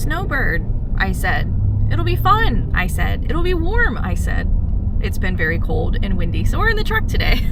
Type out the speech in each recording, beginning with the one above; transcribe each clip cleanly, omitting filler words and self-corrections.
Snowbird, I said. It'll be fun, I said. It'll be warm, I said. It's been very cold and windy, so we're in the truck today.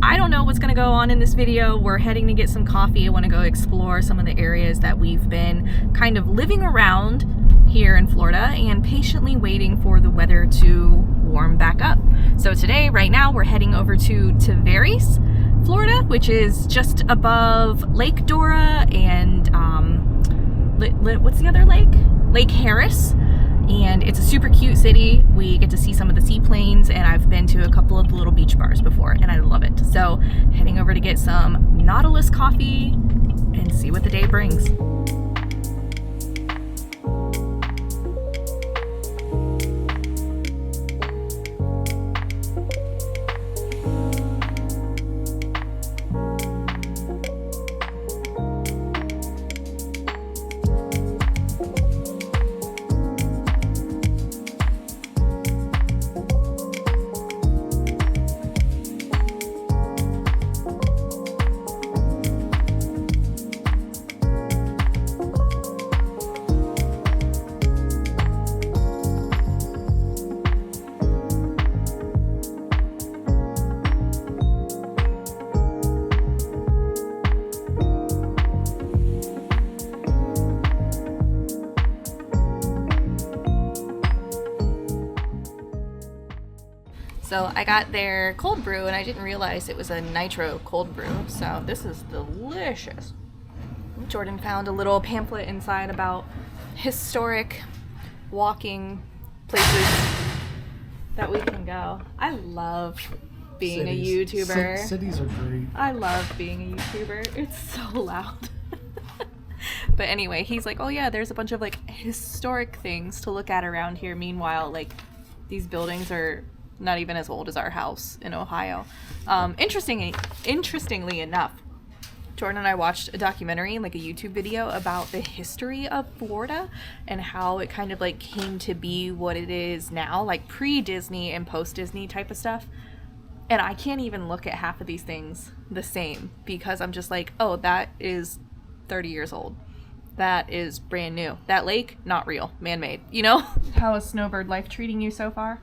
I don't know what's gonna go on in this video. We're heading to get some coffee. I wanna go explore some of the areas that we've been kind of living around here in Florida and patiently waiting for the weather to warm back up. So today, right now, we're heading over to Tavares, Florida, which is just above Lake Dora and what's the other lake? Lake Harris. And it's a super cute city. We get to see some of the seaplanes, and I've been to a couple of the little beach bars before, and I love it. So heading over to get some Nautilus Coffee and see what the day brings. So I got their cold brew and I didn't realize it was a nitro cold brew. So this is delicious. Jordan found a little pamphlet inside about historic walking places that we can go. I love being a YouTuber. Cities are great. I love being a YouTuber. It's so loud. But anyway, he's like, oh yeah, there's a bunch of like historic things to look at around here. Meanwhile, like these buildings are not even as old as our house in Ohio. Interestingly enough, Jordan and I watched a documentary, like a YouTube video about the history of Florida and how it kind of like came to be what it is now, like pre-Disney and post-Disney type of stuff. And I can't even look at half of these things the same because I'm just like, oh, that is 30 years old. That is brand new. That lake, not real, man-made, you know? How is Snowbird life treating you so far?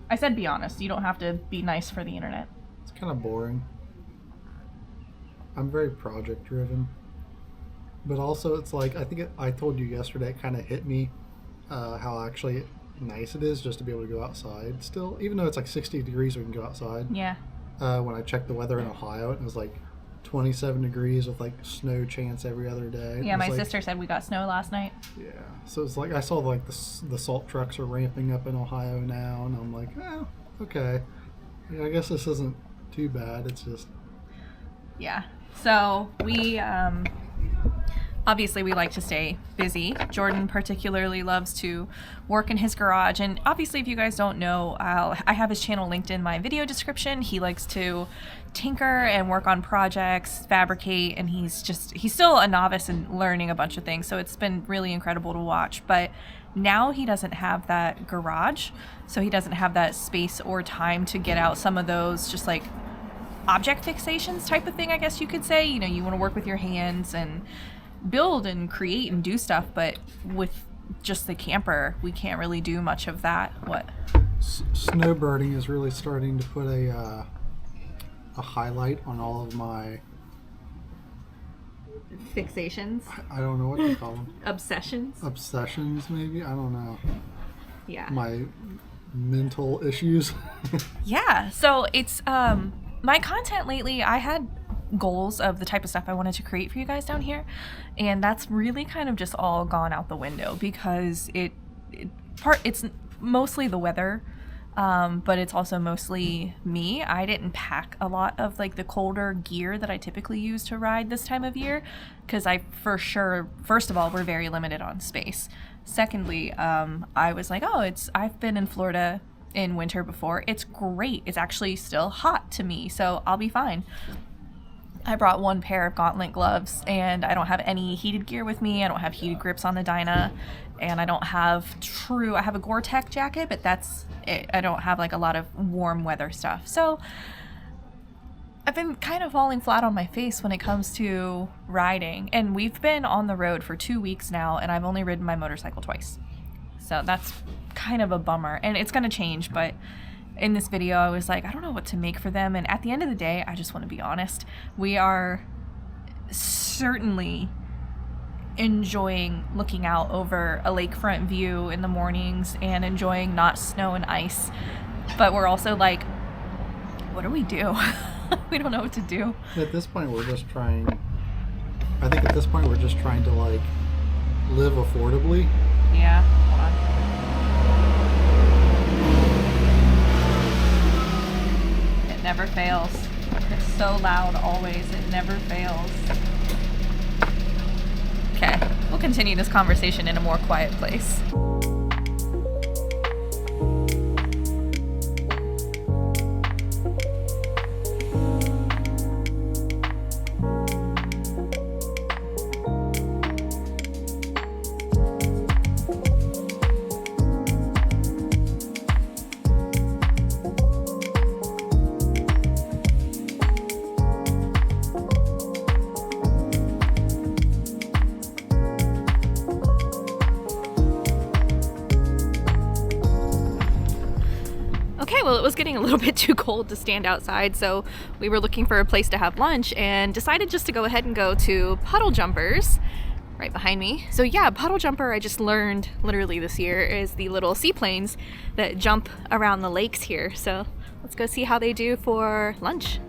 I said be honest. You don't have to be nice for the internet. It's kind of boring. I'm very project driven. But also it's like, I told you yesterday, it kind of hit me how actually nice it is just to be able to go outside still. Even though it's like 60 degrees, we can go outside. Yeah. When I checked the weather in Ohio, it was like 27 degrees with like snow chance every other day. Yeah, my sister said we got snow last night. Yeah, so it's like I saw like the salt trucks are ramping up in Ohio now, and I'm like, oh, okay. Yeah, I guess this isn't too bad. It's just yeah. So we obviously we like to stay busy. Jordan particularly loves to work in his garage, and obviously if you guys don't know, I have his channel linked in my video description. He likes to tinker and work on projects, fabricate, and he's still a novice and learning a bunch of things, so it's been really incredible to watch. But now he doesn't have that garage, so he doesn't have that space or time to get out some of those just like object fixations type of thing, I guess you could say. You know, you want to work with your hands and build and create and do stuff, but with just the camper we can't really do much of that. What? Snowbirding is really starting to put a highlight on all of my fixations. I don't know what to call them. Obsessions, maybe. I don't know. Yeah. My mental issues. Yeah. So it's my content lately. I had goals of the type of stuff I wanted to create for you guys down here, and that's really kind of just all gone out the window because it's mostly the weather. But it's also mostly me. I didn't pack a lot of like the colder gear that I typically use to ride this time of year because first of all, we're very limited on space. Secondly, I was like, I've been in Florida in winter before. It's great. It's actually still hot to me, so I'll be fine. I brought one pair of gauntlet gloves, and I don't have any heated gear with me. I don't have heated grips on the Dyna, and I don't have I have a Gore-Tex jacket, but that's it. I don't have like a lot of warm weather stuff. So I've been kind of falling flat on my face when it comes to riding, and we've been on the road for 2 weeks now, and I've only ridden my motorcycle twice. So that's kind of a bummer, and it's gonna change, but in this video I was like, I don't know what to make for them, and at the end of the day, I just want to be honest. We are certainly enjoying looking out over a lakefront view in the mornings and enjoying not snow and ice, but we're also like, what do we do? We don't know what to do. At this point, we're just trying. I think at this point, we're just trying to like live affordably. Yeah. Hold on. It never fails. It's so loud always. It never fails. Okay. We'll continue this conversation in a more quiet place. Okay, well, it was getting a little bit too cold to stand outside, so we were looking for a place to have lunch and decided just to go ahead and go to Puddle Jumpers right behind me. So yeah, Puddle Jumper, I just learned literally this year, is the little seaplanes that jump around the lakes here. So let's go see how they do for lunch.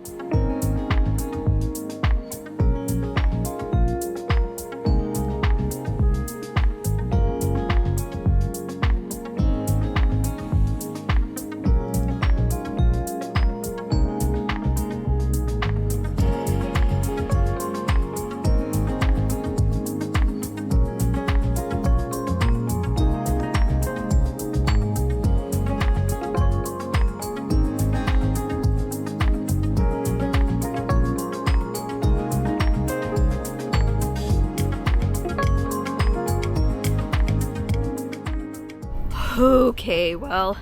Okay, well,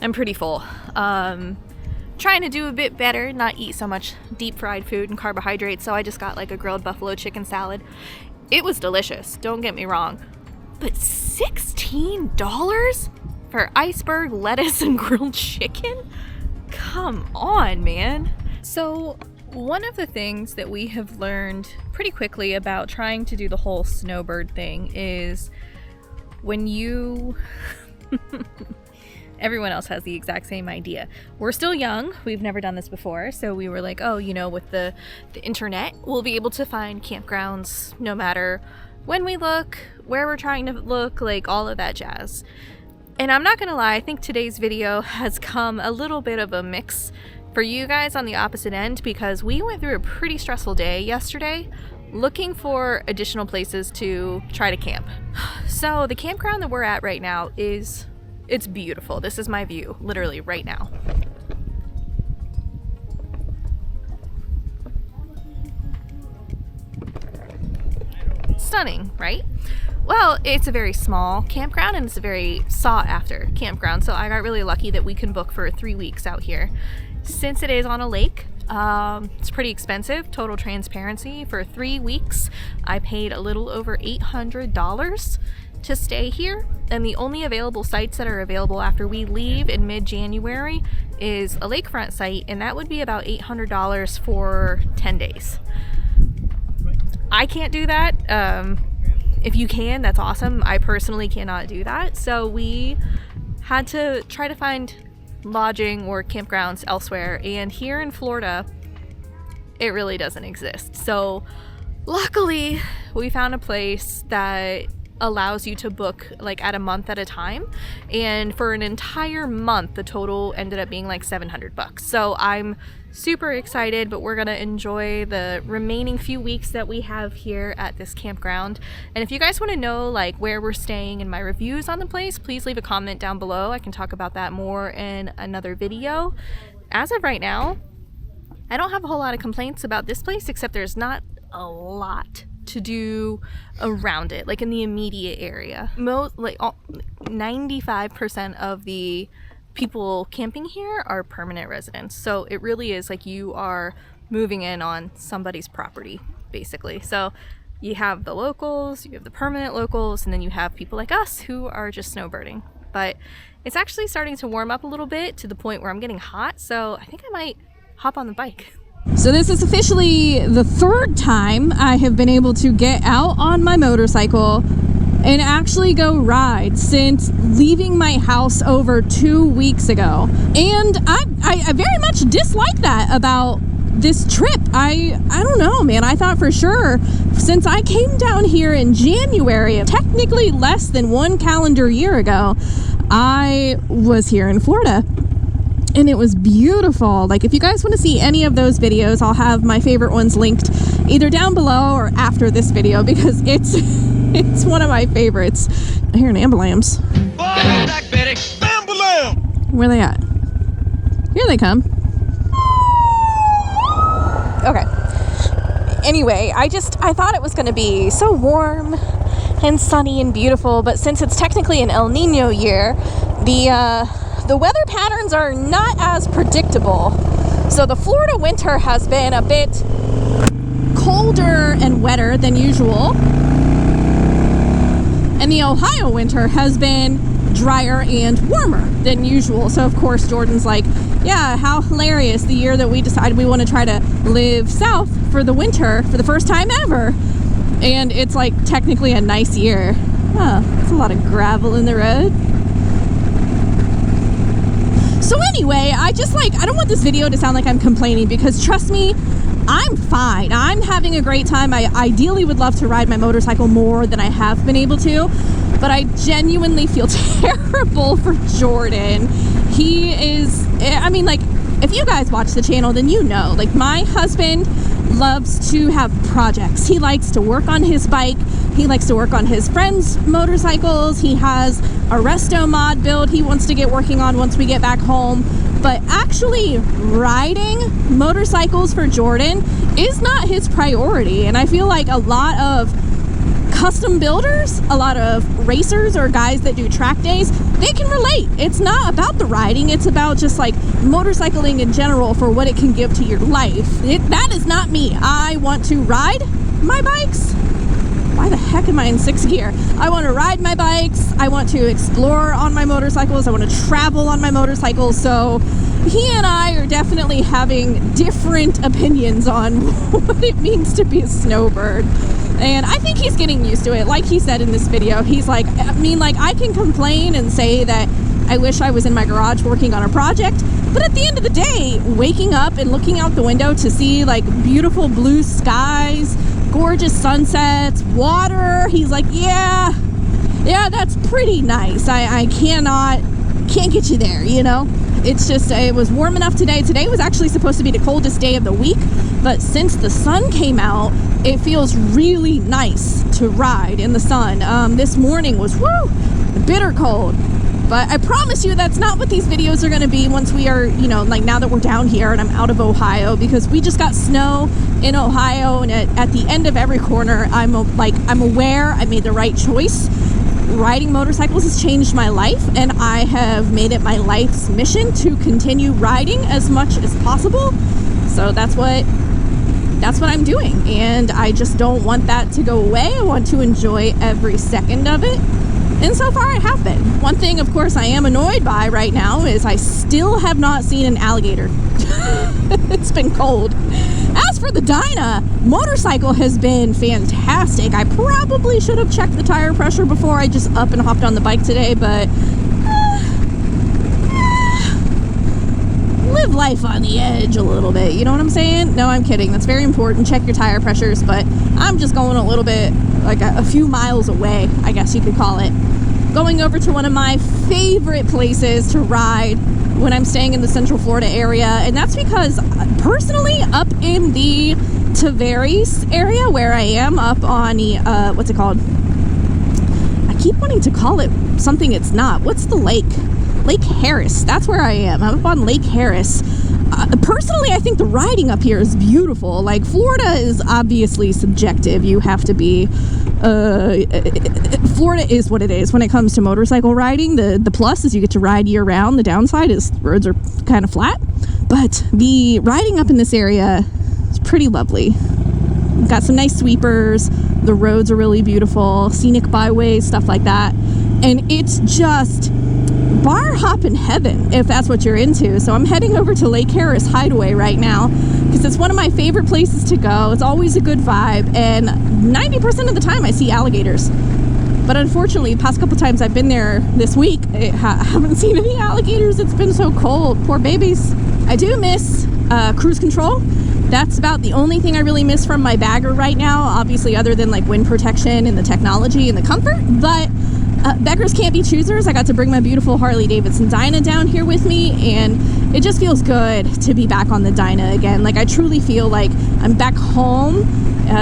I'm pretty full. Trying to do a bit better, not eat so much deep fried food and carbohydrates, so I just got like a grilled buffalo chicken salad. It was delicious, don't get me wrong, but $16 for iceberg, lettuce, and grilled chicken? Come on, man. So one of the things that we have learned pretty quickly about trying to do the whole Snowbird thing is when you everyone else has the exact same idea. We're still young, we've never done this before, so we were like, oh, you know, with the internet, we'll be able to find campgrounds no matter when we look, where we're trying to look, like all of that jazz. And I'm not gonna lie, I think today's video has come a little bit of a mix for you guys on the opposite end, because we went through a pretty stressful day yesterday looking for additional places to try to camp. So the campground that we're at right now it's beautiful. This is my view, literally right now. Stunning, right? Well, it's a very small campground and it's a very sought after campground, so I got really lucky that we can book for 3 weeks out here. Since it is on a lake, it's pretty expensive. Total transparency, for 3 weeks I paid a little over $800 to stay here, and the only available sites that are available after we leave in mid-January is a lakefront site, and that would be about $800 for 10 days. I can't do that. If you can, that's awesome. I personally cannot do that, so we had to try to find lodging or campgrounds elsewhere, and here in Florida it really doesn't exist. So luckily we found a place that allows you to book like at a month at a time, and for an entire month the total ended up being like $700. So I'm super excited, but we're gonna enjoy the remaining few weeks that we have here at this campground. And if you guys want to know like where we're staying and my reviews on the place, please leave a comment down below. I can talk about that more in another video. As of right now, I don't have a whole lot of complaints about this place, except there's not a lot to do around it, like in the immediate area. 95% of the people camping here are permanent residents. So it really is like you are moving in on somebody's property, basically. So you have the locals, you have the permanent locals, and then you have people like us who are just snowbirding. But it's actually starting to warm up a little bit to the point where I'm getting hot, so I think I might hop on the bike. So this is officially the third time I have been able to get out on my motorcycle and actually go ride since leaving my house over 2 weeks ago. And I very much dislike that about this trip. I don't know, man. I thought for sure since I came down here in January, technically less than 1 calendar year ago, I was here in Florida. And it was beautiful. Like, if you guys want to see any of those videos, I'll have my favorite ones linked either down below or after this video, because it's one of my favorites. I hear an ambulance. Where are they at? Here they come. Okay. Anyway, I thought it was going to be so warm and sunny and beautiful, but since it's technically an El Nino year, the weather patterns are not as predictable. So the Florida winter has been a bit colder and wetter than usual. And the Ohio winter has been drier and warmer than usual. So of course Jordan's like, yeah, how hilarious, the year that we decided we want to try to live south for the winter for the first time ever. And it's like technically a nice year. Oh, it's a lot of gravel in the road. So anyway, I don't want this video to sound like I'm complaining, because trust me, I'm fine. I'm having a great time. I ideally would love to ride my motorcycle more than I have been able to, but I genuinely feel terrible for Jordan. He is, I mean, like, if you guys watch the channel, then you know, like, my husband loves to have projects. He likes to work on his bike. He likes to work on his friends' motorcycles. He has a resto mod build he wants to get working on once we get back home. But actually riding motorcycles for Jordan is not his priority. And I feel like a lot of custom builders, a lot of racers or guys that do track days, they can relate. It's not about the riding, it's about just like motorcycling in general for what it can give to your life. That is not me. I want to ride my bikes. Why the heck am I in 6th gear? I want to ride my bikes. I want to explore on my motorcycles. I want to travel on my motorcycles. So he and I are definitely having different opinions on what it means to be a snowbird. And I think he's getting used to it. Like he said in this video, he's like, I mean, like, I can complain and say that I wish I was in my garage working on a project, but at the end of the day, waking up and looking out the window to see like beautiful blue skies, gorgeous sunsets, water, he's like, yeah, that's pretty nice. I can't get you there, you know? It's just, it was warm enough today. Today was actually supposed to be the coldest day of the week, but since the sun came out, it feels really nice to ride in the sun. This morning was, bitter cold. But I promise you that's not what these videos are going to be once we are, you know, like now that we're down here and I'm out of Ohio, because we just got snow in Ohio, and at the end of every corner, I'm aware I made the right choice. Riding motorcycles has changed my life, and I have made it my life's mission to continue riding as much as possible. So that's what I'm doing, and I just don't want that to go away. I want to enjoy every second of it. And so far I have been. One thing, of course, I am annoyed by right now is I still have not seen an alligator. It's been cold. As for the Dyna, motorcycle has been fantastic. I probably should have checked the tire pressure before I just up and hopped on the bike today, but live life on the edge a little bit, you know what I'm saying? No, I'm kidding. That's very important. Check your tire pressures, but I'm just going a little bit, like a few miles away, I guess you could call it. Going over to one of my favorite places to ride when I'm staying in the Central Florida area, and that's because personally up in the Tavares area where I am, up on the, what's it called? I keep wanting to call it something it's not. What's the lake? Lake Harris. That's where I am. I'm up on Lake Harris. Personally, I think the riding up here is beautiful. Like, Florida is obviously subjective. You have to be Florida is what it is when it comes to motorcycle riding. The plus is you get to ride year round. The downside is the roads are kind of flat, but the riding up in this area is pretty lovely. We've got some nice sweepers. The roads are really beautiful, scenic byways, stuff like that. And it's just bar hopping heaven if that's what you're into. So I'm heading over to Lake Harris Hideaway right now because it's one of my favorite places to go. It's always a good vibe, and 90% of the time I see alligators. But unfortunately, the past couple times I've been there this week, I haven't seen any alligators. It's been so cold. Poor babies. I do miss cruise control. That's about the only thing I really miss from my bagger right now, obviously, other than like wind protection and the technology and the comfort. But beggars can't be choosers. I got to bring my beautiful Harley Davidson Dyna down here with me, and it just feels good to be back on the Dyna again. Like, I truly feel like I'm back home.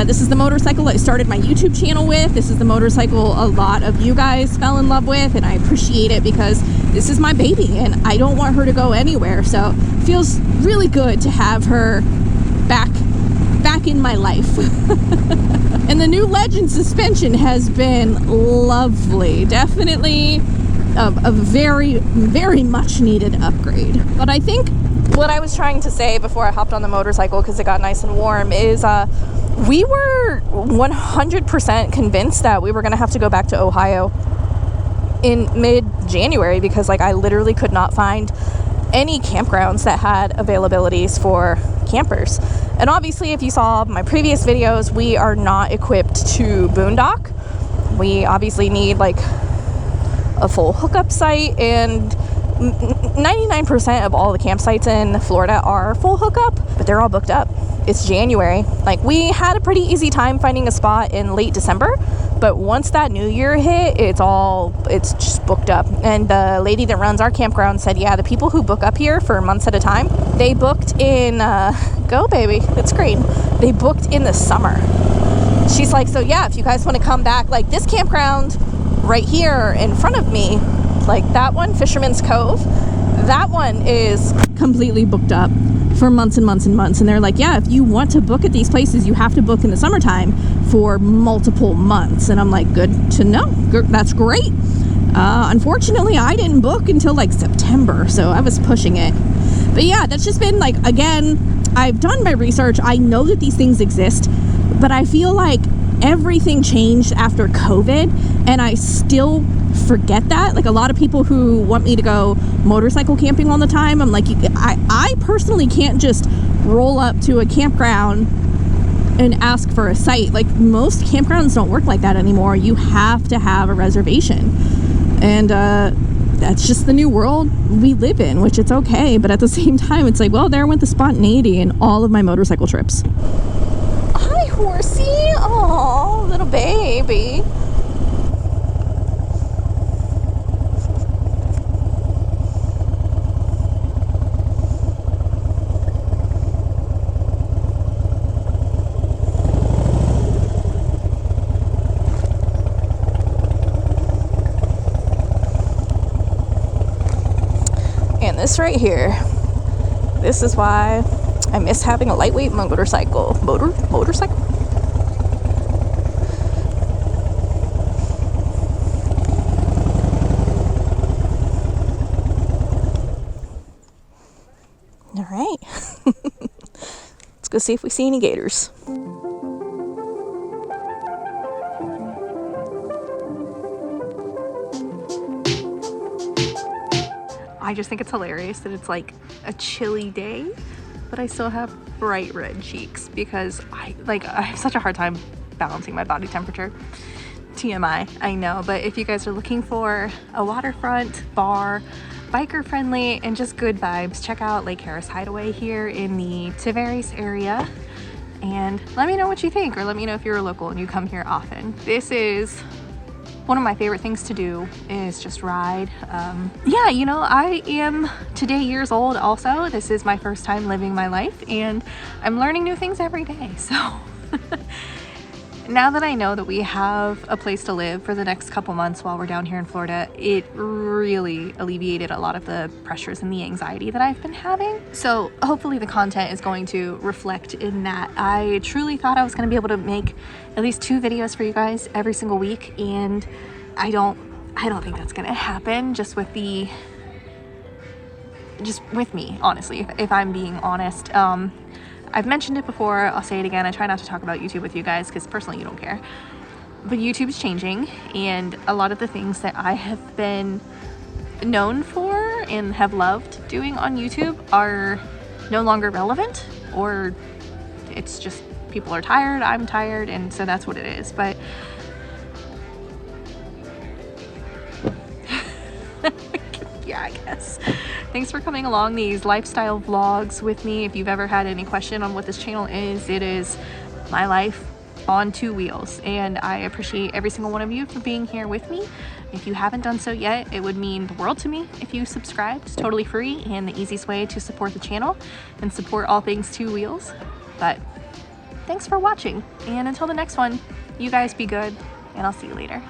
This is the motorcycle I started my YouTube channel with. This is the motorcycle a lot of you guys fell in love with, and I appreciate it because this is my baby and I don't want her to go anywhere. So it feels really good to have her back in my life. And the new Legend suspension has been lovely. Definitely a very, very much needed upgrade. But I think what I was trying to say before I hopped on the motorcycle, because it got nice and warm, is we were 100% convinced that we were going to have to go back to Ohio in mid-January because, like, I literally could not find any campgrounds that had availabilities for campers. And obviously, if you saw my previous videos, we are not equipped to boondock. We obviously need like a full hookup site, and 99% of all the campsites in Florida are full hookup, but they're all booked up. It's January. Like, we had a pretty easy time finding a spot in late December, but once that new year hit, it's just booked up. And the lady that runs our campground said, yeah, the people who book up here for months at a time, they booked in go baby, it's green, they booked in the summer. She's like, so yeah, if you guys want to come back, like this campground right here in front of me, like that one, Fisherman's Cove, that one is completely booked up for months and months and months. And they're like, yeah, if you want to book at these places, you have to book in the summertime for multiple months. And I'm like, good to know. That's great. Unfortunately, I didn't book until like September, so I was pushing it. But yeah, that's just been like, again, I've done my research. I know that these things exist, but I feel like everything changed after COVID, and I still forget that. Like, a lot of people who want me to go motorcycle camping all the time, I'm like, I personally can't just roll up to a campground and ask for a site. Like, most campgrounds don't work like that anymore. You have to have a reservation, and that's just the new world we live in, which it's okay, but at the same time, it's like, well, there went the spontaneity in all of my motorcycle trips. Hi, horsey. Oh, little baby. And this right here, this is why I miss having a lightweight motorcycle. Motorcycle? All right. Let's go see if we see any gators. I just think it's hilarious that it's like a chilly day, but I still have bright red cheeks because I have such a hard time balancing my body temperature. TMI, I know, but if you guys are looking for a waterfront bar, biker friendly, and just good vibes, check out Lake Harris Hideaway here in the Tavares area, and let me know what you think, or let me know if you're a local and you come here often. This is one of my favorite things to do, is just ride. Yeah, you know, I am today years old also. This is my first time living my life, and I'm learning new things every day. So now that I know that we have a place to live for the next couple months while we're down here in Florida, it really alleviated a lot of the pressures and the anxiety that I've been having. So hopefully the content is going to reflect in that. I truly thought I was going to be able to make at least 2 videos for you guys every single week, and I don't think that's going to happen just with me, honestly, if I'm being honest. I've mentioned it before, I'll say it again. I try not to talk about YouTube with you guys because personally you don't care. But YouTube's changing, and a lot of the things that I have been known for and have loved doing on YouTube are no longer relevant, or it's just people are tired, I'm tired, and so that's what it is. But yeah, I guess. Thanks for coming along these lifestyle vlogs with me. If you've ever had any question on what this channel is, it is my life on 2 wheels, and I appreciate every single one of you for being here with me. If you haven't done so yet, it would mean the world to me if you subscribed. It's totally free and the easiest way to support the channel and support all things 2 wheels. But thanks for watching, and until the next one, you guys be good, and I'll see you later.